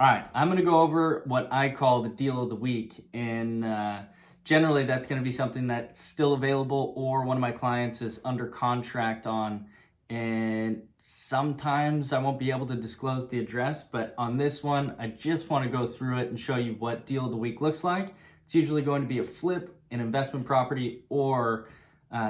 All right, I'm going to go over what I call the deal of the week. And generally, that's going to be something that's still available or one of my clients is under contract on. And sometimes I won't be able to disclose the address, but on this one, I just want to go through it and show you what deal of the week looks like. It's usually going to be a flip, an investment property, or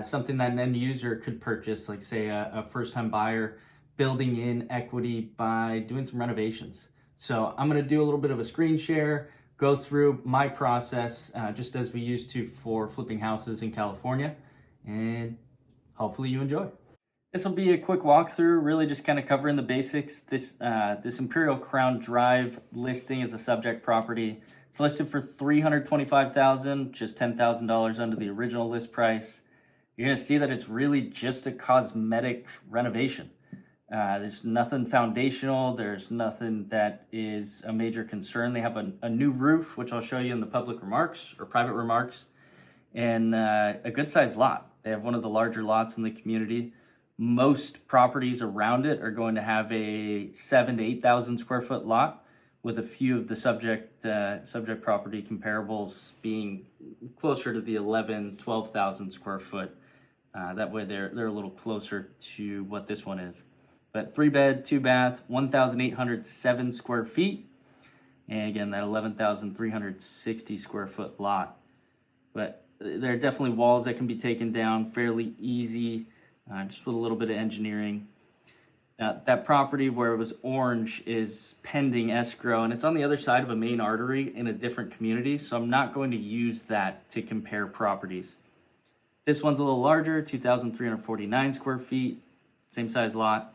something that an end user could purchase, like say a first-time buyer building in equity by doing some renovations. So I'm going to do a little bit of a screen share, go through my process just as we used to for flipping houses in California, and hopefully you enjoy. This will be a quick walkthrough, really just kind of covering the basics. This Imperial Crown Drive listing is a subject property. It's listed for $325,000, just $10,000 under the original list price. You're going to see that it's really just a cosmetic renovation. There's nothing foundational. There's nothing that is a major concern. They have a new roof, which I'll show you in the public remarks or private remarks, and a good sized lot. They have one of the larger lots in the community. Most properties around it are going to have a 7,000 to 8,000 square foot lot, with a few of the subject property comparables being closer to the 11,000, 12,000 square foot. That way they're a little closer to what this one is. But 3-bed, 2-bath, 1,807 square feet. And again, that 11,360 square foot lot. But there are definitely walls that can be taken down fairly easy, just with a little bit of engineering. That property where it was orange is pending escrow, and it's on the other side of a main artery in a different community, so I'm not going to use that to compare properties. This one's a little larger, 2,349 square feet, same size lot.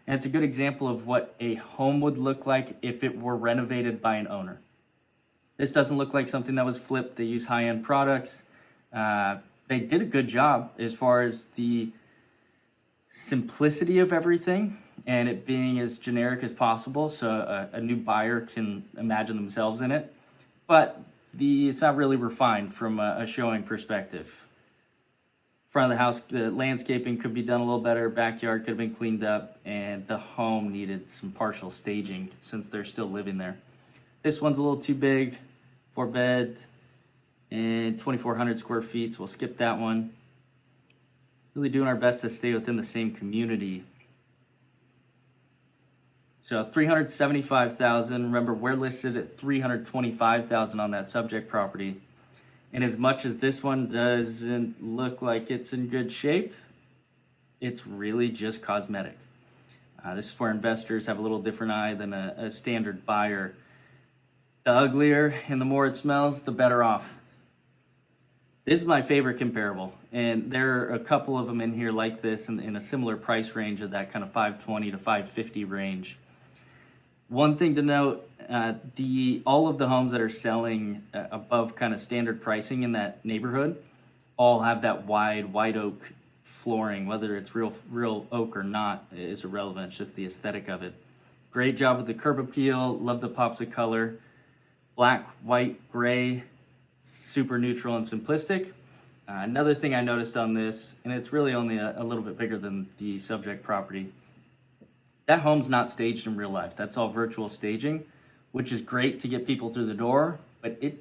And it's a good example of what a home would look like if it were renovated by an owner. This doesn't look like something that was flipped. They use high-end products. They did a good job as far as the simplicity of everything and it being as generic as possible, so a new buyer can imagine themselves in it. But it's not really refined from a showing perspective. Front of the house, the landscaping could be done a little better, backyard could have been cleaned up, and the home needed some partial staging since they're still living there. This one's a little too big, 4-bed and 2,400 square feet, so we'll skip that one. Really doing our best to stay within the same community. So 375,000. Remember, we're listed at 325,000 on that subject property. And as much as this one doesn't look like it's in good shape, it's really just cosmetic. This is where investors have a little different eye than a standard buyer. The uglier and the more it smells, the better off. This is my favorite comparable, and there are a couple of them in here like this in a similar price range of that kind of 520 to 550 range. One thing to note, all of the homes that are selling above kind of standard pricing in that neighborhood all have that wide oak flooring. Whether it's real oak or not is irrelevant. It's just the aesthetic of it. Great job with the curb appeal. Love the pops of color. Black, white, gray, super neutral and simplistic. Another thing I noticed on this, and it's really only a little bit bigger than the subject property, that home's not staged in real life. That's all virtual staging, which is great to get people through the door, but it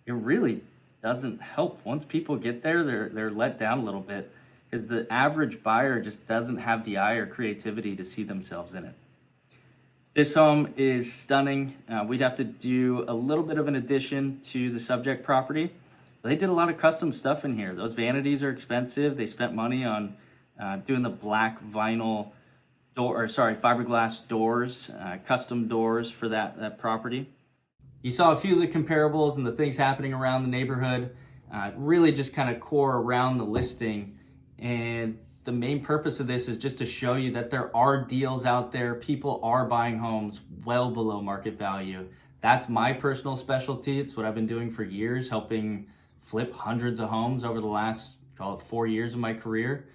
really doesn't help. Once people get there, they're let down a little bit because the average buyer just doesn't have the eye or creativity to see themselves in it. This home is stunning. We'd have to do a little bit of an addition to the subject property. They did a lot of custom stuff in here. Those vanities are expensive. They spent money on doing the black vinyl fiberglass doors, custom doors for that property. You saw a few of the comparables and the things happening around the neighborhood, really just kind of core around the listing. And the main purpose of this is just to show you that there are deals out there. People are buying homes well below market value. That's my personal specialty. It's what I've been doing for years, helping flip hundreds of homes over the last, call it 4 years of my career.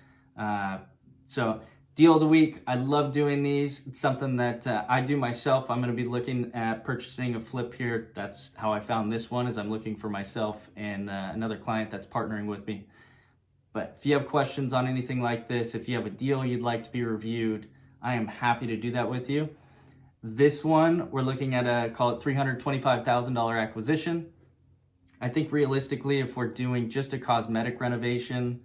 So deal of the week, I love doing these. It's something that I do myself. I'm going to be looking at purchasing a flip here. That's how I found this one, is I'm looking for myself and another client that's partnering with me. But if you have questions on anything like this, if you have a deal you'd like to be reviewed, I am happy to do that with you. This one, we're looking at call it $325,000 acquisition. I think realistically, if we're doing just a cosmetic renovation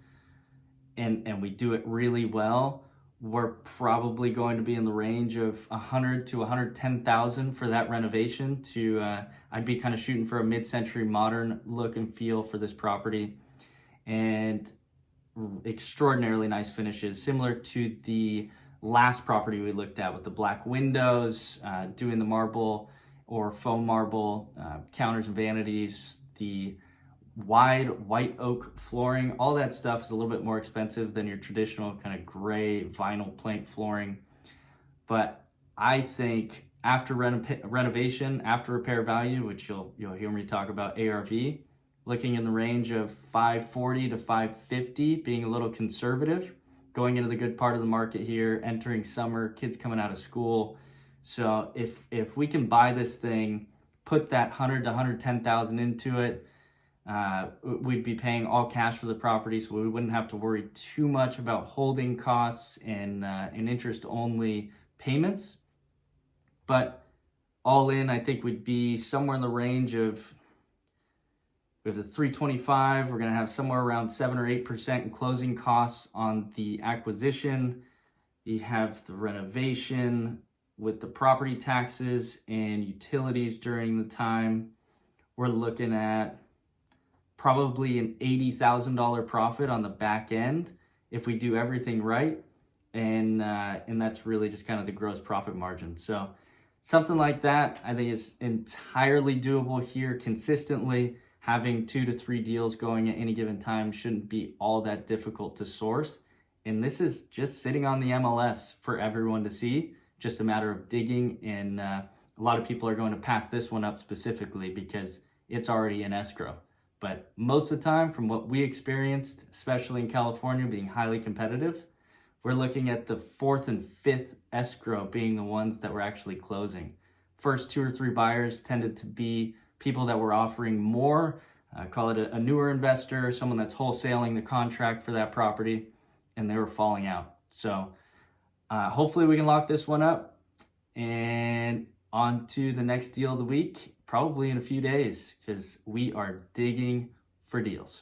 and we do it really well, we're probably going to be in the range of 100 to 110,000 for that renovation. I'd be kind of shooting for a mid-century modern look and feel for this property, and extraordinarily nice finishes, similar to the last property we looked at with the black windows, doing the marble or foam marble counters and vanities, the wide white oak flooring. All that stuff is a little bit more expensive than your traditional kind of gray vinyl plank flooring. But I think after renovation, after repair value, which you'll hear me talk about ARV, looking in the range of 540 to 550, being a little conservative, going into the good part of the market here, entering summer, kids coming out of school. So if we can buy this thing, put that 100 to 110,000 into it, we'd be paying all cash for the property, so we wouldn't have to worry too much about holding costs and interest only payments. But all in, I think we'd be somewhere in the range of, we have the 325, we're going to have somewhere around 7 or 8% in closing costs on the acquisition. You have the renovation with the property taxes and utilities during the time. We're looking at probably an $80,000 profit on the back end if we do everything right. And that's really just kind of the gross profit margin. So something like that, I think, is entirely doable here consistently. Having 2 to 3 deals going at any given time shouldn't be all that difficult to source. And this is just sitting on the MLS for everyone to see, just a matter of digging. And a lot of people are going to pass this one up specifically because it's already in escrow. But most of the time, from what we experienced, especially in California being highly competitive, we're looking at the 4th and 5th escrow being the ones that were actually closing. First 2 or 3 buyers tended to be people that were offering more, call it a newer investor, someone that's wholesaling the contract for that property, and they were falling out. So hopefully we can lock this one up, and on to the next deal of the week, probably in a few days, because we are digging for deals.